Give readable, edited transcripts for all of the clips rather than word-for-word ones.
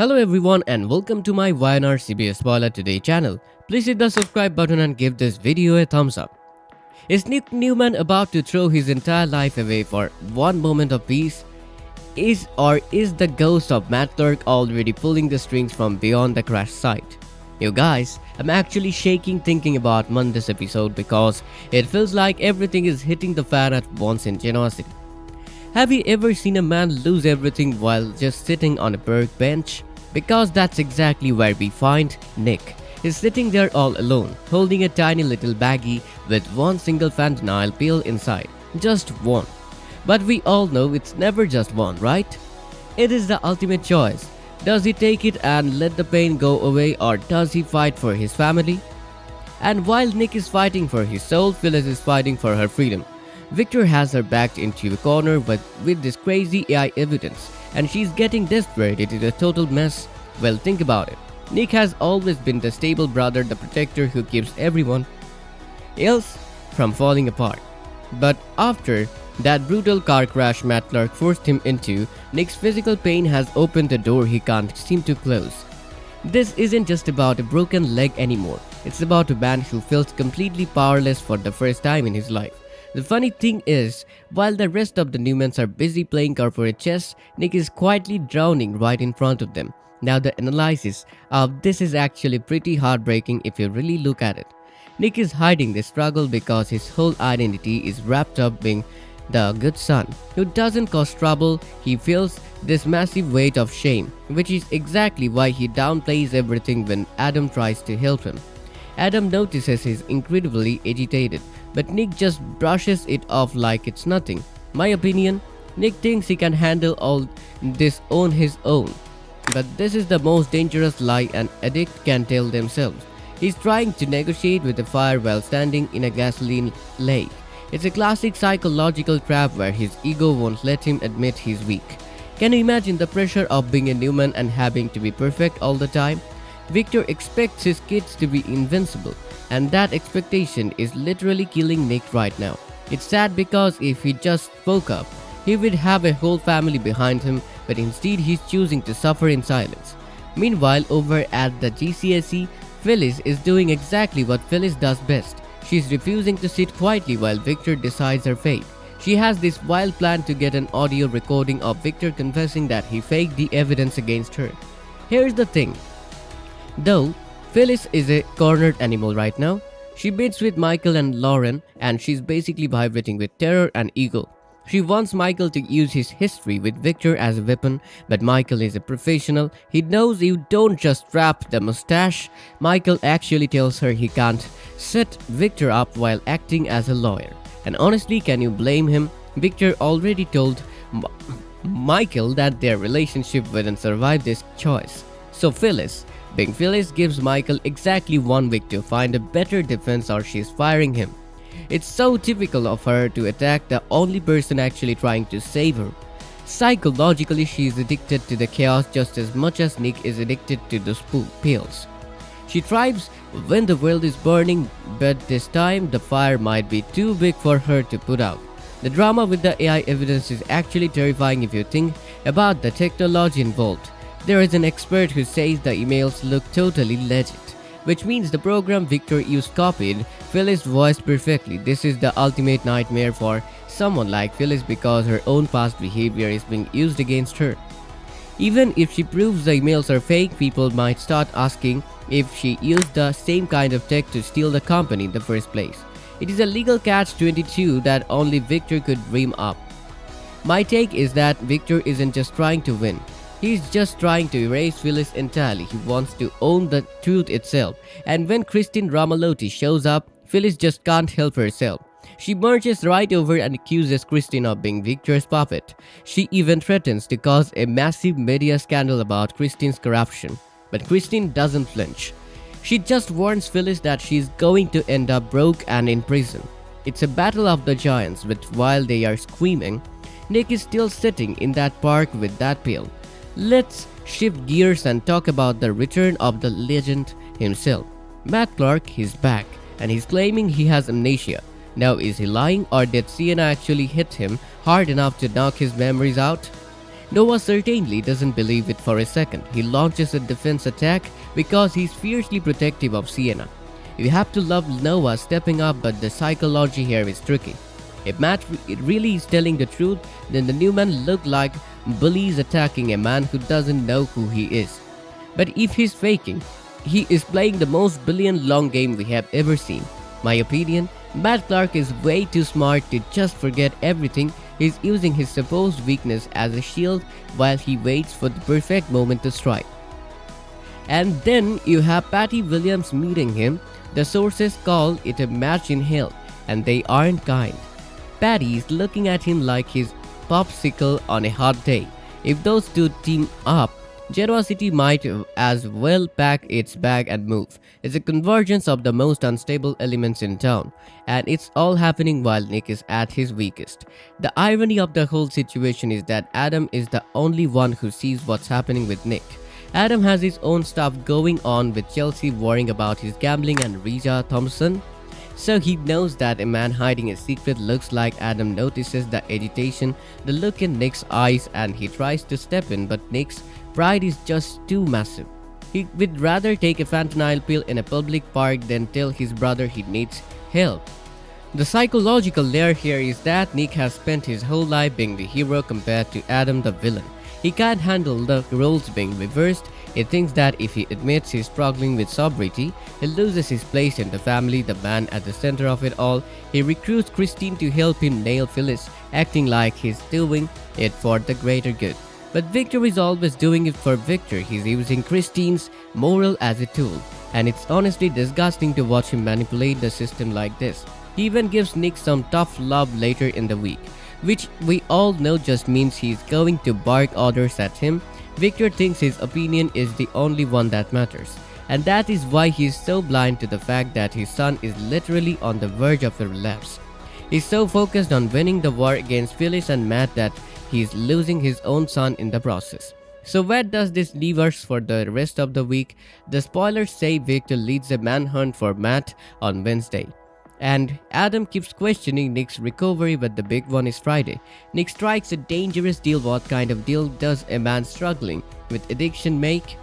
Hello everyone and welcome to my Y&R CBS Spoiler Today channel. Please hit the subscribe button and give this video a thumbs up. Is Nick Newman about to throw his entire life away for one moment of peace? Is the ghost of Matt Clark already pulling the strings from beyond the crash site? You guys, I'm actually shaking thinking about Monday's episode because it feels like everything is hitting the fan at once in generosity. Have you ever seen a man lose everything while just sitting on a park bench? Because that's exactly where we find Nick. He's sitting there all alone, holding a tiny little baggie with one single fentanyl pill inside. Just one. But we all know it's never just one, right? It is the ultimate choice. Does he take it and let the pain go away, or does he fight for his family? And while Nick is fighting for his soul, Phyllis is fighting for her freedom. Victor has her backed into a corner with this crazy AI evidence, and she's getting desperate. It is a total mess. Well, think about it. Nick has always been the stable brother, the protector who keeps everyone else from falling apart. But after that brutal car crash Matt Clark forced him into, Nick's physical pain has opened the door he can't seem to close. This isn't just about a broken leg anymore. It's about a man who feels completely powerless for the first time in his life. The funny thing is, while the rest of the Newmans are busy playing corporate chess, Nick is quietly drowning right in front of them. Now the analysis of this is actually pretty heartbreaking if you really look at it. Nick is hiding this struggle because his whole identity is wrapped up being the good son who doesn't cause trouble. He feels this massive weight of shame, which is exactly why he downplays everything when Adam tries to help him. Adam notices he's incredibly agitated, but Nick just brushes it off like it's nothing. My opinion, Nick thinks he can handle all this on his own. But this is the most dangerous lie an addict can tell themselves. He's trying to negotiate with the fire while standing in a gasoline lake. It's a classic psychological trap where his ego won't let him admit he's weak. Can you imagine the pressure of being a Newman and having to be perfect all the time? Victor expects his kids to be invincible, and that expectation is literally killing Nick right now. It's sad because if he just spoke up, he would have a whole family behind him, but instead he's choosing to suffer in silence. Meanwhile, over at the GCSE, Phyllis is doing exactly what Phyllis does best. She's refusing to sit quietly while Victor decides her fate. She has this wild plan to get an audio recording of Victor confessing that he faked the evidence against her. Here's the thing. Though Phyllis is a cornered animal right now, she bids with Michael and Lauren, and she's basically vibrating with terror and ego. She wants Michael to use his history with Victor as a weapon, but Michael is a professional. He knows you don't just wrap the mustache. Michael actually tells her he can't set Victor up while acting as a lawyer. And honestly, can you blame him? Victor already told Michael that their relationship wouldn't survive this choice. So Phyllis gives Michael exactly 1 week to find a better defense, or she's firing him. It's so typical of her to attack the only person actually trying to save her. Psychologically, she's addicted to the chaos just as much as Nick is addicted to those pills. She thrives when the world is burning, but this time the fire might be too big for her to put out. The drama with the AI evidence is actually terrifying if you think about the technology involved. There is an expert who says the emails look totally legit, which means the program Victor used copied Phyllis' voice perfectly. This is the ultimate nightmare for someone like Phyllis because her own past behavior is being used against her. Even if she proves the emails are fake, people might start asking if she used the same kind of tech to steal the company in the first place. It is a legal catch-22 that only Victor could dream up. My take is that Victor isn't just trying to win. He's just trying to erase Phyllis entirely. He wants to own the truth itself. And when Christine Ramalotti shows up, Phyllis just can't help herself. She marches right over and accuses Christine of being Victor's puppet. She even threatens to cause a massive media scandal about Christine's corruption. But Christine doesn't flinch. She just warns Phyllis that she's going to end up broke and in prison. It's a battle of the giants, but while they are screaming, Nick is still sitting in that park with that pill. Let's shift gears and talk about the return of the legend himself. Matt Clark is back, and he's claiming he has amnesia. Now, is he lying, or did Sienna actually hit him hard enough to knock his memories out? Noah certainly doesn't believe it for a second. He launches a defense attack because he's fiercely protective of Sienna. You have to love Noah stepping up, but the psychology here is tricky. If Matt really is telling the truth, then the Newman look like bullies attacking a man who doesn't know who he is. But if he's faking, he is playing the most brilliant long game we have ever seen. My opinion, Matt Clark is way too smart to just forget everything. He's using his supposed weakness as a shield while he waits for the perfect moment to strike. And then you have Patty Williams meeting him. The sources call it a match in hell, and they aren't kind. Patty is looking at him like he's popsicle on a hot day. If those two team up, Genoa City might as well pack its bag and move. It's a convergence of the most unstable elements in town, and it's all happening while Nick is at his weakest. The irony of the whole situation is that Adam is the only one who sees what's happening with Nick. Adam has his own stuff going on, with Chelsea worrying about his gambling and Rija Thompson. So he knows that a man hiding a secret. Looks like Adam notices the agitation, the look in Nick's eyes, and he tries to step in, but Nick's pride is just too massive. He would rather take a fentanyl pill in a public park than tell his brother he needs help. The psychological layer here is that Nick has spent his whole life being the hero compared to Adam the villain. He can't handle the roles being reversed. He thinks that if he admits he's struggling with sobriety, he loses his place in the family, the man at the center of it all. He recruits Christine to help him nail Phyllis, acting like he's doing it for the greater good. But Victor is always doing it for Victor. He's using Christine's moral as a tool, and it's honestly disgusting to watch him manipulate the system like this. He even gives Nick some tough love later in the week, which we all know just means he's going to bark orders at him. Victor thinks his opinion is the only one that matters, and that is why he's so blind to the fact that his son is literally on the verge of a relapse. He's so focused on winning the war against Phyllis and Matt that he's losing his own son in the process. So where does this leave us for the rest of the week? The spoilers say Victor leads a manhunt for Matt on Wednesday, and Adam keeps questioning Nick's recovery, but the big one is Friday. Nick strikes a dangerous deal. What kind of deal does a man struggling with addiction make?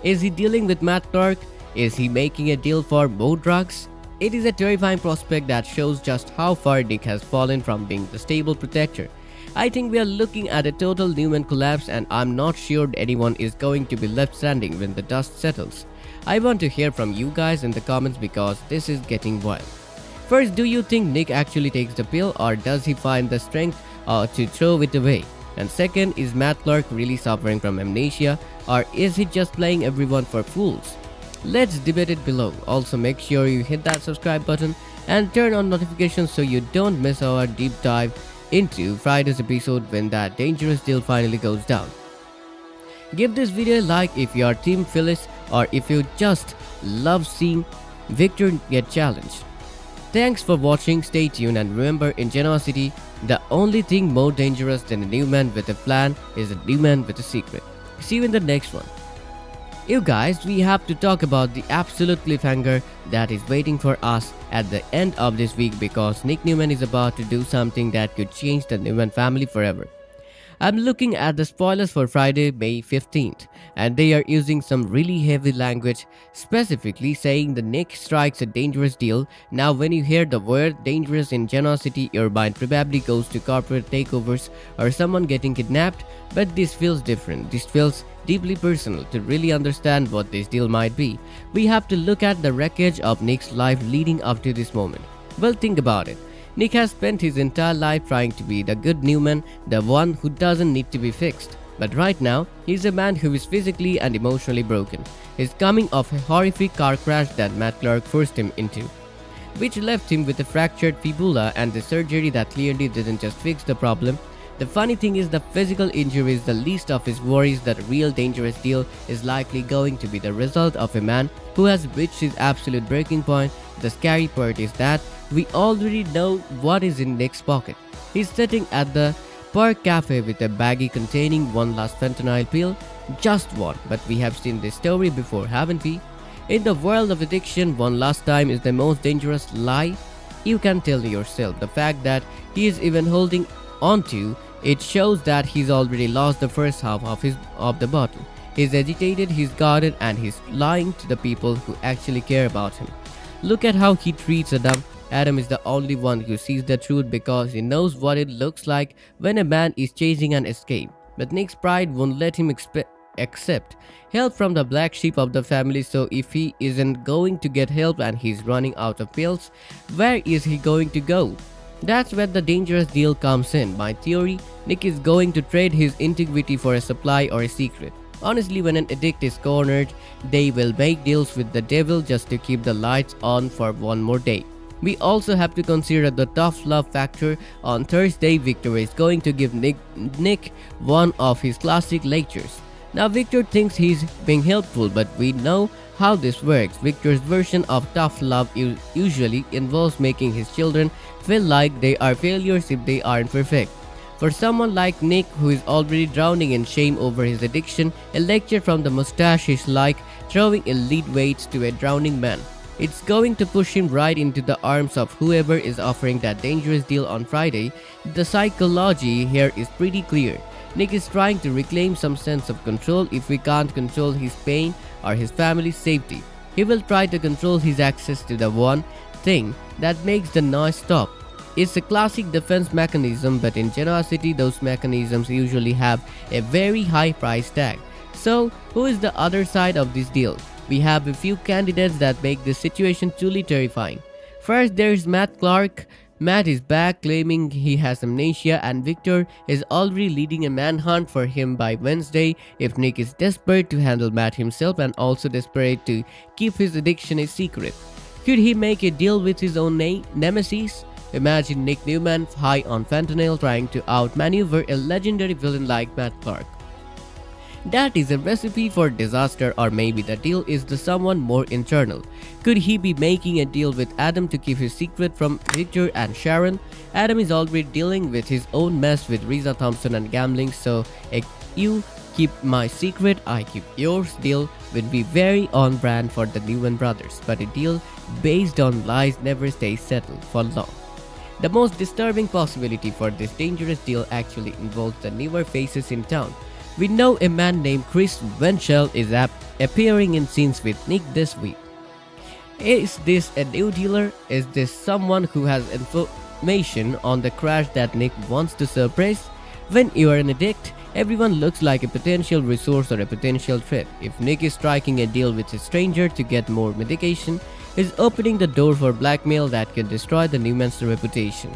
Is he dealing with Matt Clark? Is he making a deal for more drugs? It is a terrifying prospect that shows just how far Nick has fallen from being the stable protector. I think we are looking at a total Newman collapse, and I'm not sure anyone is going to be left standing when the dust settles. I want to hear from you guys in the comments because this is getting wild. First, do you think Nick actually takes the pill, or does he find the strength to throw it away? And second, is Matt Clark really suffering from amnesia, or is he just playing everyone for fools? Let's debate it below. Also, make sure you hit that subscribe button and turn on notifications so you don't miss our deep dive into Friday's episode when that dangerous deal finally goes down. Give this video a like if you are Team Phyllis, or if you just love seeing Victor get challenged. Thanks for watching, stay tuned, and remember, in Genoa City, the only thing more dangerous than a Newman with a plan is a Newman with a secret. See you in the next one. You guys, we have to talk about the absolute cliffhanger that is waiting for us at the end of this week, because Nick Newman is about to do something that could change the Newman family forever. I'm looking at the spoilers for Friday, May 15th, and they are using some really heavy language, specifically saying the Nick strikes a dangerous deal. Now when you hear the word dangerous in Genoa City, your mind probably goes to corporate takeovers or someone getting kidnapped, but this feels different. This feels deeply personal. To really understand what this deal might be, we have to look at the wreckage of Nick's life leading up to this moment. Well, think about it. Nick has spent his entire life trying to be the good Newman, the one who doesn't need to be fixed. But right now, he's a man who is physically and emotionally broken. He's coming off a horrific car crash that Matt Clark forced him into, which left him with a fractured fibula and the surgery that clearly didn't just fix the problem. The funny thing is, the physical injury is the least of his worries. The real dangerous deal is likely going to be the result of a man who has reached his absolute breaking point. The scary part is that we already know what is in Nick's pocket. He's sitting at the park cafe with a baggie containing one last fentanyl pill. Just one, but we have seen this story before, haven't we? In the world of addiction, one last time is the most dangerous lie you can tell yourself. The fact that he is even holding onto It shows that he's already lost the first half of the bottle. He's agitated, he's guarded, and he's lying to the people who actually care about him. Look at how he treats Adam. Adam is the only one who sees the truth because he knows what it looks like when a man is chasing an escape. But Nick's pride won't let him accept help from the black sheep of the family, so if he isn't going to get help and he's running out of pills, where is he going to go? That's where the dangerous deal comes in. My theory, Nick is going to trade his integrity for a supply or a secret. Honestly, when an addict is cornered, they will make deals with the devil just to keep the lights on for one more day. We also have to consider the tough love factor. On Thursday, Victor is going to give Nick one of his classic lectures. Now Victor thinks he's being helpful, but we know how this works. Victor's version of tough love usually involves making his children feel like they are failures if they aren't perfect. For someone like Nick, who is already drowning in shame over his addiction, a lecture from the mustache is like throwing elite weights to a drowning man. It's going to push him right into the arms of whoever is offering that dangerous deal on Friday. The psychology here is pretty clear. Nick is trying to reclaim some sense of control. If we can't control his pain or his family's safety, he will try to control his access to the one thing that makes the noise stop. It's a classic defense mechanism, but in generosity, those mechanisms usually have a very high price tag. So, who is the other side of this deal? We have a few candidates that make this situation truly terrifying. First, there's Matt Clark. Matt is back claiming he has amnesia, and Victor is already leading a manhunt for him by Wednesday. If Nick is desperate to handle Matt himself and also desperate to keep his addiction a secret, could he make a deal with his own nemesis? Imagine Nick Newman high on fentanyl trying to outmaneuver a legendary villain like Matt Clark. That is a recipe for disaster, or maybe the deal is the someone more internal. Could he be making a deal with Adam to keep his secret from Victor and Sharon? Adam is already dealing with his own mess with Reza Thompson and gambling, so a you keep my secret, I keep yours deal would be very on brand for the Newman brothers, but a deal based on lies never stays settled for long. The most disturbing possibility for this dangerous deal actually involves the newer faces in town. We know a man named Chris Venchel is appearing in scenes with Nick this week. Is this a new dealer? Is this someone who has information on the crash that Nick wants to suppress? When you are an addict, everyone looks like a potential resource or a potential threat. If Nick is striking a deal with a stranger to get more medication, he's opening the door for blackmail that can destroy the Newman's reputation.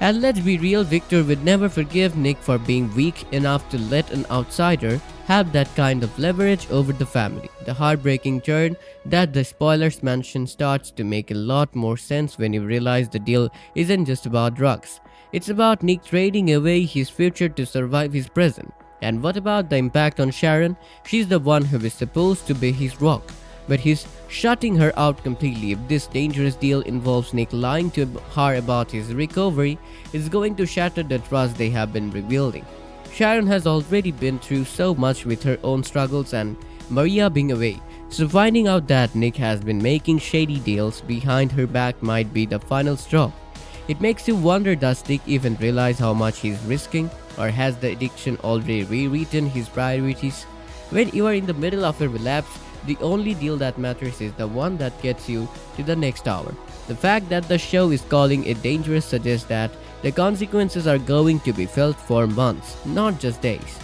And let's be real, Victor would never forgive Nick for being weak enough to let an outsider have that kind of leverage over the family. The heartbreaking turn that the spoilers mention starts to make a lot more sense when you realize the deal isn't just about drugs. It's about Nick trading away his future to survive his present. And what about the impact on Sharon? She's the one who is supposed to be his rock, but he's shutting her out completely. If this dangerous deal involves Nick lying to her about his recovery, it's going to shatter the trust they have been rebuilding. Sharon has already been through so much with her own struggles and Maria being away, so finding out that Nick has been making shady deals behind her back might be the final straw. It makes you wonder, does Nick even realize how much he's risking, or has the addiction already rewritten his priorities? When you are in the middle of a relapse, the only deal that matters is the one that gets you to the next hour. The fact that the show is calling it dangerous suggests that the consequences are going to be felt for months, not just days.